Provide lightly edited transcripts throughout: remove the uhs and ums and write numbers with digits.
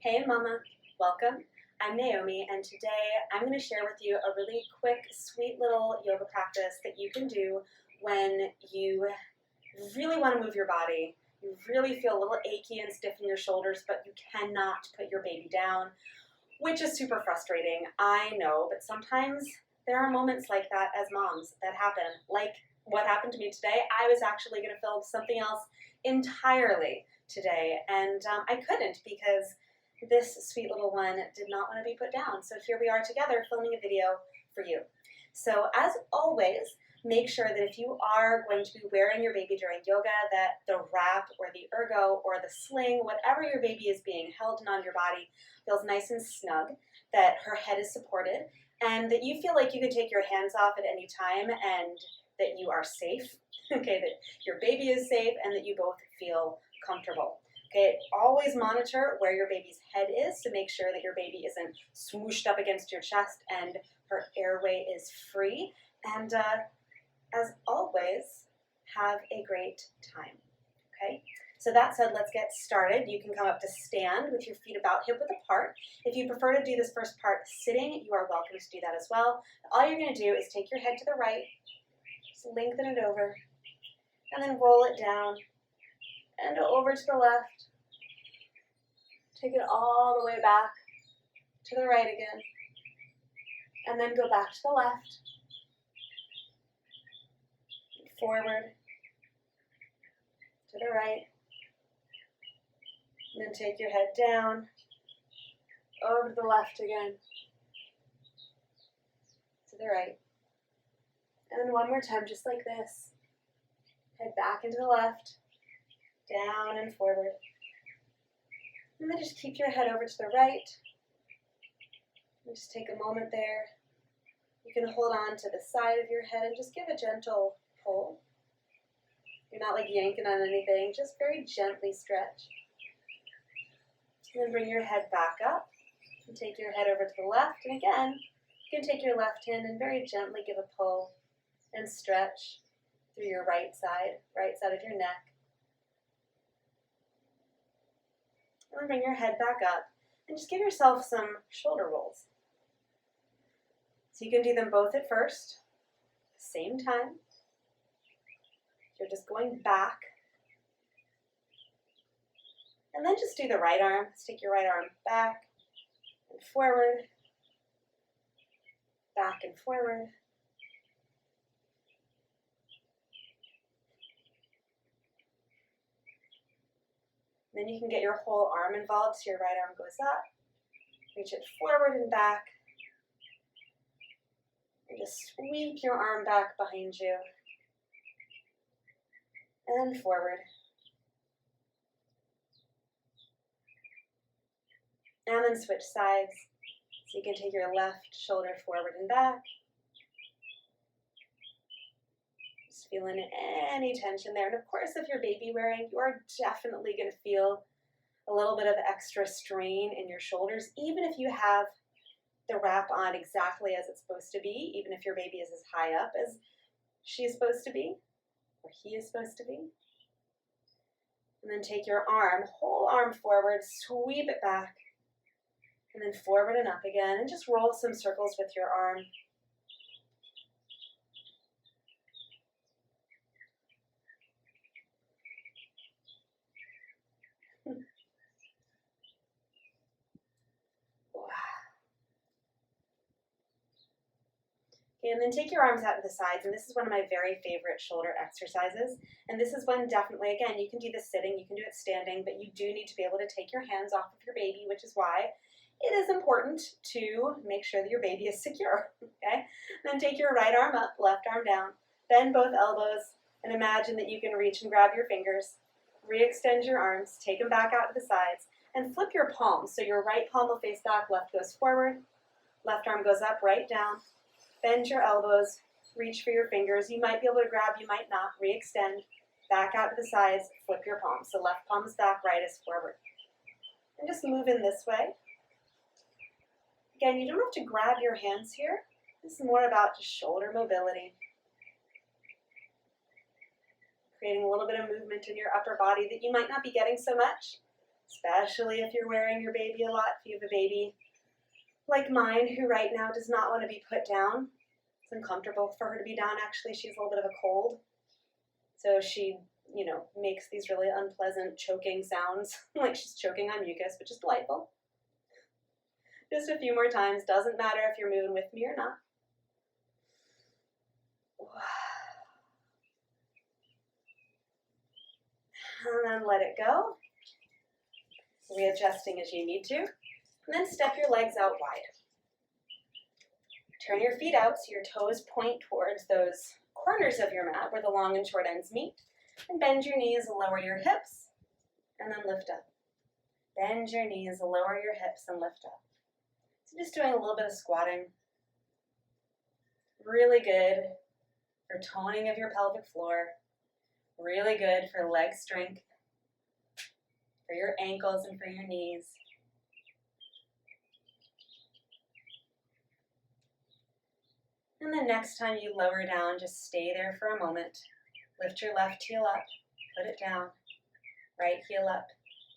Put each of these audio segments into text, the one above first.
Hey Mama, welcome. I'm Naomi, and today I'm going to share with you a really quick, sweet little yoga practice that you can do when you really want to move your body. You really feel a little achy and stiff in your shoulders, but you cannot put your baby down, which is super frustrating. I know, but sometimes there are moments like that as moms that happen. Like what happened to me today. I was actually going to film something else entirely today, and I couldn't because this sweet little one did not want to be put down. So here we are together filming a video for you. So as always, make sure that if you are going to be wearing your baby during yoga, that the wrap or the ergo or the sling, whatever your baby is being held in on your body, feels nice and snug, that her head is supported, and that you feel like you can take your hands off at any time and that you are safe, okay, that your baby is safe and that you both feel comfortable. Okay, always monitor where your baby's head is to make sure that your baby isn't swooshed up against your chest and her airway is free. And as always, have a great time, okay? So that said, let's get started. You can come up to stand with your feet about hip width apart. If you prefer to do this first part sitting, you are welcome to do that as well. All you're going to do is take your head to the right, just lengthen it over, and then roll it down and over to the left. Take it all the way back to the right again. And then go back to the left. Forward. To the right. And then take your head down. Over to the left again. To the right. And then one more time, just like this. Head back into the left. Down and forward. And then just keep your head over to the right. And just take a moment there. You can hold on to the side of your head and just give a gentle pull. You're not like yanking on anything, just very gently stretch. And then bring your head back up and take your head over to the left. And again, you can take your left hand and very gently give a pull and stretch through your right side of your neck. And bring your head back up and just give yourself some shoulder rolls. So you can do them both at first, at the same time. You're just going back. And then just do the right arm. Stick your right arm back and forward, back and forward. Then you can get your whole arm involved, so your right arm goes up, reach it forward and back, and just sweep your arm back behind you, and forward. And then switch sides, so you can take your left shoulder forward and back. Feeling any tension there. And of course, if you're baby wearing, you are definitely going to feel a little bit of extra strain in your shoulders, even if you have the wrap on exactly as it's supposed to be, even if your baby is as high up as she is supposed to be, or he is supposed to be. And then take your arm, whole arm forward, sweep it back, and then forward and up again, and just roll some circles with your arm. And then take your arms out to the sides, and this is one of my very favorite shoulder exercises. And this is one definitely, again, you can do this sitting, you can do it standing, but you do need to be able to take your hands off of your baby, which is why it is important to make sure that your baby is secure, okay? And then take your right arm up, left arm down, bend both elbows, and imagine that you can reach and grab your fingers, re-extend your arms, take them back out to the sides, and flip your palms. So your right palm will face back, left goes forward, left arm goes up, right down. Bend your elbows, reach for your fingers. You might be able to grab, you might not. Re-extend, back out to the sides, flip your palms. So left palm is back, right is forward. And just move in this way. Again, you don't have to grab your hands here. This is more about just shoulder mobility. Creating a little bit of movement in your upper body that you might not be getting so much especially if you're wearing your baby a lot. If you have a baby like mine who right now does not want to be put down. It's uncomfortable for her to be down. Actually, she has a little bit of a cold. So she, makes these really unpleasant choking sounds, like she's choking on mucus, which is delightful. Just a few more times. Doesn't matter if you're moving with me or not. And then let it go. Readjusting as you need to. And then step your legs out wide. Turn your feet out so your toes point towards those corners of your mat where the long and short ends meet. And bend your knees, lower your hips, and then lift up. Bend your knees, lower your hips, and lift up. So just doing a little bit of squatting. Really good for toning of your pelvic floor. Really good for leg strength, for your ankles and for your knees. And the next time you lower down, just stay there for a moment. Lift your left heel up, put it down. Right heel up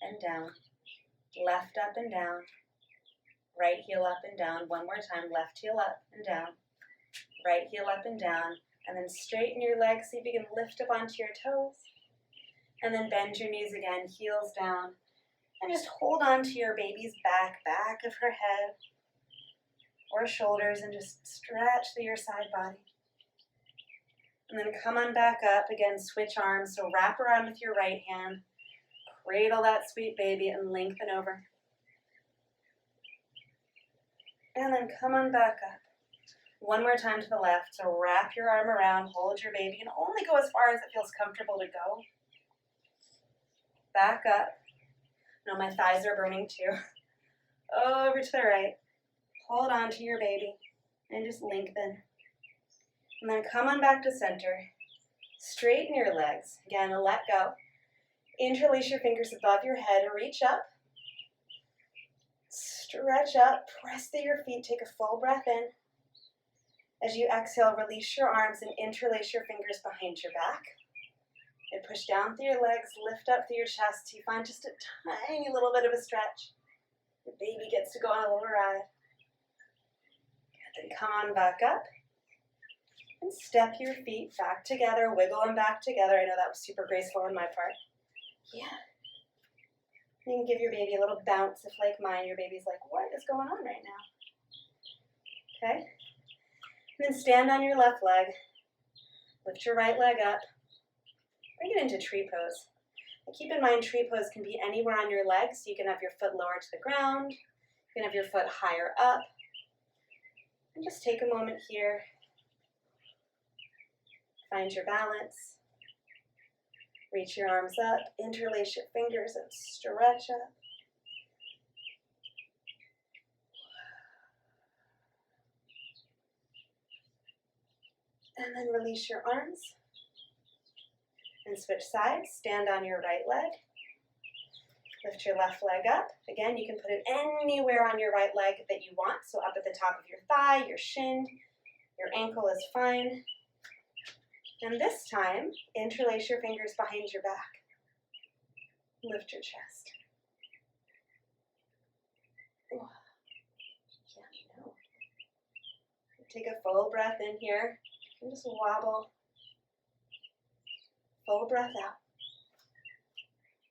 and down. Left up and down. Right heel up and down. One more time. Left heel up and down. Right heel up and down. And then straighten your legs. See if you can lift up onto your toes. And then bend your knees again. Heels down. And just hold on to your baby's back of her head or shoulders, and just stretch through your side body. And then come on back up. Again, switch arms. So wrap around with your right hand. Cradle that sweet baby and lengthen over. And then come on back up. One more time to the left. So wrap your arm around, hold your baby, and only go as far as it feels comfortable to go. Back up. No, my thighs are burning too. Over to the right. Hold on to your baby and just lengthen. And then come on back to center. Straighten your legs. Again, let go. Interlace your fingers above your head. Reach up. Stretch up. Press through your feet. Take a full breath in. As you exhale, release your arms and interlace your fingers behind your back. And push down through your legs. Lift up through your chest. You find just a tiny little bit of a stretch. Your baby gets to go on a little ride. Then come on back up. And step your feet back together. Wiggle them back together. I know that was super graceful on my part. Yeah. You can give your baby a little bounce if, like mine, your baby's like, what is going on right now? Okay. And then stand on your left leg. Lift your right leg up. Bring it into tree pose. And keep in mind, tree pose can be anywhere on your legs. So you can have your foot lower to the ground. You can have your foot higher up. And just take a moment here. Find your balance. Reach your arms up. Interlace your fingers and stretch up. And then release your arms. And switch sides. Stand on your right leg. Lift your left leg up. Again, you can put it anywhere on your right leg that you want. So up at the top of your thigh, your shin, your ankle is fine. And this time, interlace your fingers behind your back. Lift your chest. Ooh. Yeah, no. Take a full breath in here. And just wobble. Full breath out.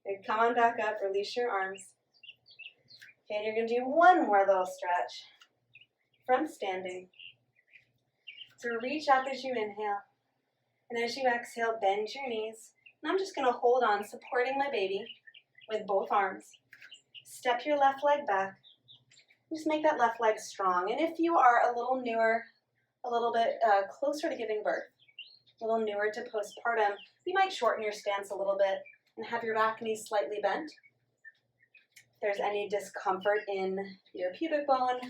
And come on back up, release your arms. Okay, and you're going to do one more little stretch from standing. So reach up as you inhale. And as you exhale, bend your knees. And I'm just going to hold on, supporting my baby with both arms. Step your left leg back. Just make that left leg strong. And if you are a little newer, a little bit closer to giving birth, a little newer to postpartum, you might shorten your stance a little bit and have your back knee slightly bent. If there's any discomfort in your pubic bone,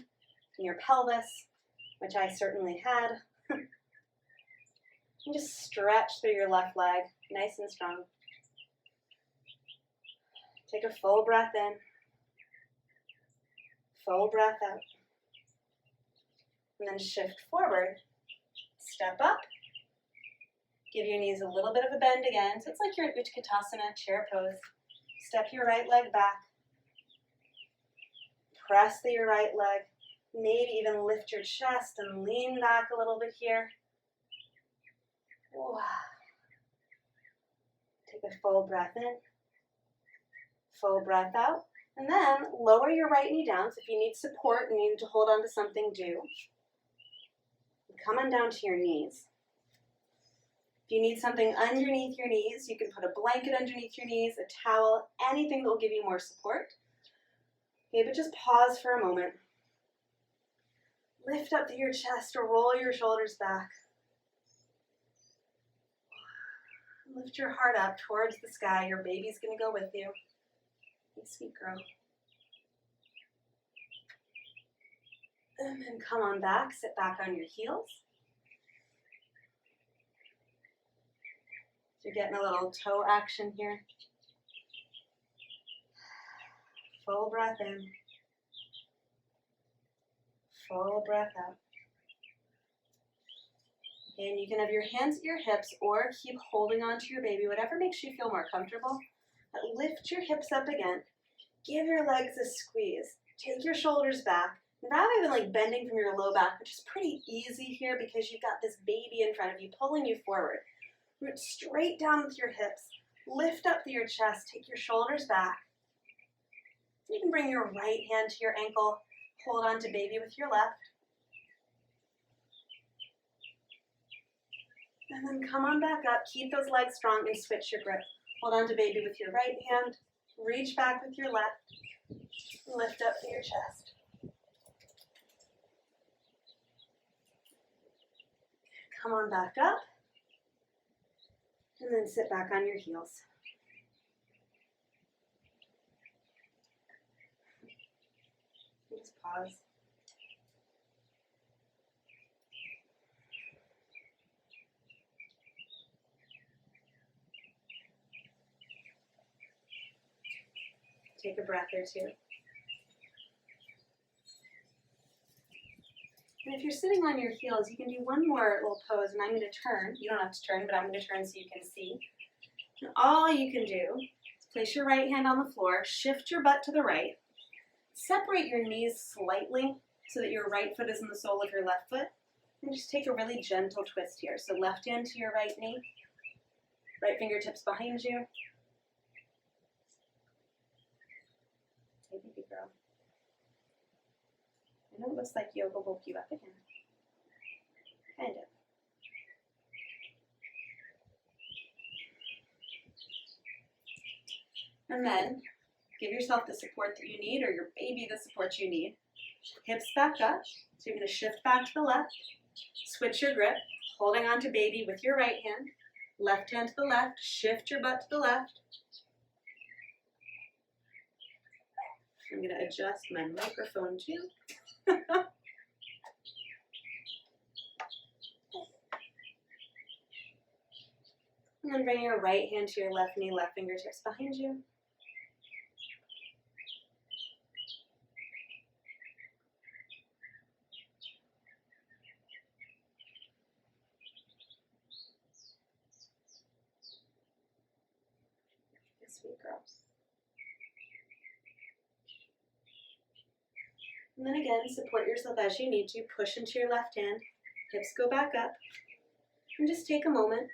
in your pelvis, which I certainly had, and just stretch through your left leg, nice and strong. Take a full breath in, full breath out, and then shift forward, step up. Give your knees a little bit of a bend again. So it's like you're in Utkatasana, chair pose. Step your right leg back. Press through your right leg. Maybe even lift your chest and lean back a little bit here. Wow. Take a full breath in. Full breath out. And then lower your right knee down. So if you need support and need to hold on to something, do. Come on down to your knees. If you need something underneath your knees, you can put a blanket underneath your knees, a towel, anything that will give you more support. Okay, but just pause for a moment. Lift up through your chest or roll your shoulders back. Lift your heart up towards the sky. Your baby's going to go with you. Hey, sweet girl. And then come on back. Sit back on your heels. You're getting a little toe action here. Full breath in. Full breath out. Okay, and you can have your hands at your hips or keep holding on to your baby, whatever makes you feel more comfortable. But lift your hips up again. Give your legs a squeeze. Take your shoulders back. And rather than like bending from your low back, which is pretty easy here because you've got this baby in front of you pulling you forward, root straight down with your hips. Lift up through your chest. Take your shoulders back. You can bring your right hand to your ankle. Hold on to baby with your left. And then come on back up. Keep those legs strong and switch your grip. Hold on to baby with your right hand. Reach back with your left. Lift up through your chest. Come on back up. And then sit back on your heels. Just pause. Take a breath or two. And if you're sitting on your heels, you can do one more little pose, and I'm going to turn. You don't have to turn, but I'm going to turn so you can see. And all you can do is place your right hand on the floor, shift your butt to the right, separate your knees slightly so that your right foot is in the sole of your left foot, and just take a really gentle twist here. So left hand to your right knee, right fingertips behind you. Hey, baby girl. I know it looks like yoga woke you up again. Kind of. And then give yourself the support that you need, or your baby the support you need. Hips back up. So you're going to shift back to the left. Switch your grip, holding on to baby with your right hand. Left hand to the left. Shift your butt to the left. I'm going to adjust my microphone too. And then bring your right hand to your left knee, left fingertips behind you. Good, sweet girl. And then again, support yourself as you need to. Push into your left hand. Hips go back up. And just take a moment.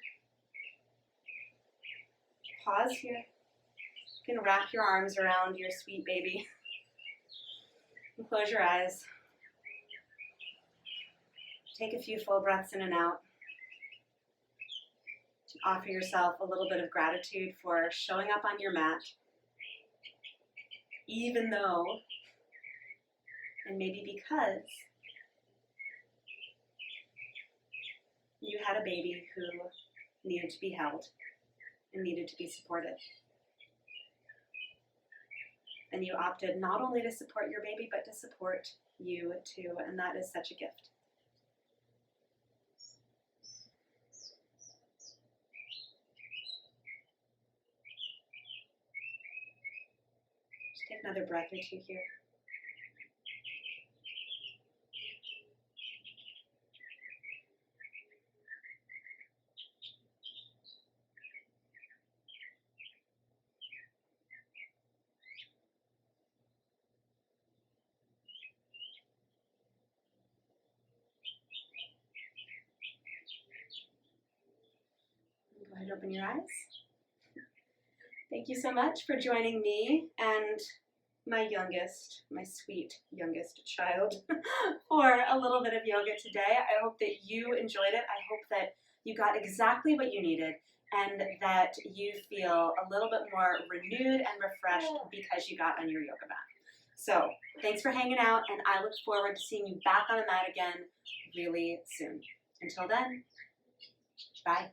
Pause here. You can wrap your arms around your sweet baby. And close your eyes. Take a few full breaths in and out. Offer yourself a little bit of gratitude for showing up on your mat, even though, and maybe because, you had a baby who needed to be held and needed to be supported. And you opted not only to support your baby, but to support you too, and that is such a gift. Just take another breath or two here. and open your eyes. Thank you so much for joining me and my sweet youngest child for a little bit of yoga today. I hope that you enjoyed it. I hope that you got exactly what you needed and that you feel a little bit more renewed and refreshed because you got on your yoga mat. So thanks for hanging out, and I look forward to seeing you back on the mat again really soon. Until then, bye.